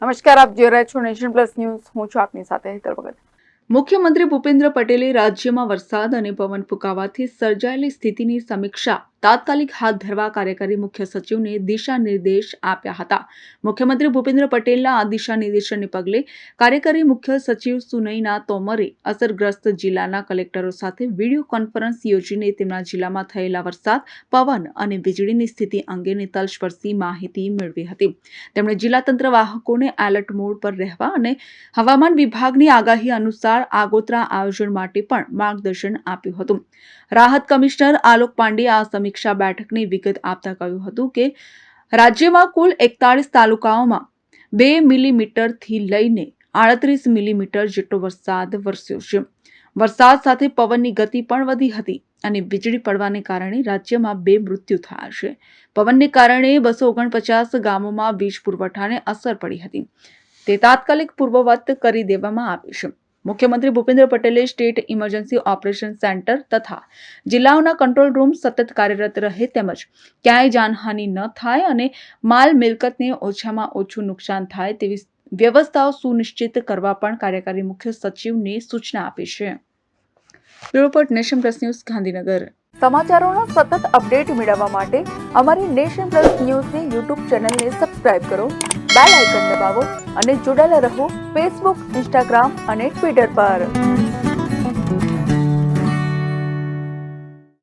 નમસ્કાર, આપ જોઈ રહ્યા છો નેશન પ્લસ ન્યૂઝ. હું છું આપની સાથે હેતલ ભગત. મુખ્યમંત્રી ભૂપેન્દ્ર પટેલે રાજ્યમાં વરસાદ અને પવન ફૂંકાવાથી સર્જાયેલી સ્થિતિની સમીક્ષા તાત્કાલિક હાથ ધરવા કાર્યકારી મુખ્ય સચિવને દિશા નિર્દેશ આપ્યા હતા. મુખ્યમંત્રી ભૂપેન્દ્ર પટેલના આ દિશા નિર્દેશને પગલે કાર્યકારી મુખ્ય સચિવ સુનયના તોમરે અસરગ્રસ્ત જિલ્લાના કલેક્ટરો સાથે વિડીયો કોન્ફરન્સ યોજીને તેમના જિલ્લામાં થયેલા વરસાદ, પવન અને વીજળીની સ્થિતિ અંગેની તલસ્પર્શી માહિતી મેળવી હતી. તેમણે જિલ્લા તંત્ર વાહકોને એલર્ટ મોડ પર રહેવા અને હવામાન વિભાગની આગાહી અનુસાર આગોતરા આયોજન માટે પણ માર્ગદર્શન આપ્યું હતું. રાહત કમિશનર આલોક પાંડેએ આ સમીક્ષા બેઠકની વિગત આપતા કહ્યું હતું કે રાજ્યમાં કુલ 41 તાલુકાઓમાં 2 મિલીમીટરથી લઈને 38 મિલીમીટર જેટલો વરસાદ વરસ્યો છે. વરસાદ સાથે પવનની ગતિ પણ વધી હતી અને વીજળી પડવાને કારણે રાજ્યમાં 2 મૃત્યુ થયા છે. પવનને કારણે 249 ગામોમાં વીજ પુરવઠાને અસર પડી હતી. તે તાત્કાલિક પૂર્વવત કરી દેવામાં આવી છે. મુખ્યમંત્રી ભૂપેન્દ્ર પટેલે સ્ટેટ ઇમરજન્સી ઓપરેશન સેન્ટર તથા જિલ્લાઓના કંટ્રોલ રૂમ સતત કાર્યરત રહે તેમજ ક્યાંય જાનહાનિ ન થાય અને માલ મિલકતને ઓછામાં ઓછું નુકસાન થાય તેવી વ્યવસ્થાઓ સુનિશ્ચિત કરવા પણ કાર્યકારી મુખ્ય સચિવને સૂચના આપી છે. Report Nation Plus News, Gandhinagar. સમાચારોનો સતત અપડેટ મેળવવા માટે અમારી નેશન પ્લસ ન્યૂઝની યુટ્યુબ ચેનલને સબસ્ક્રાઇબ કરો, બેલ આઇકન દબાવો અને જોડાયેલા રહો ફેસબુક, ઇન્સ્ટાગ્રામ અને ટ્વિટર પર.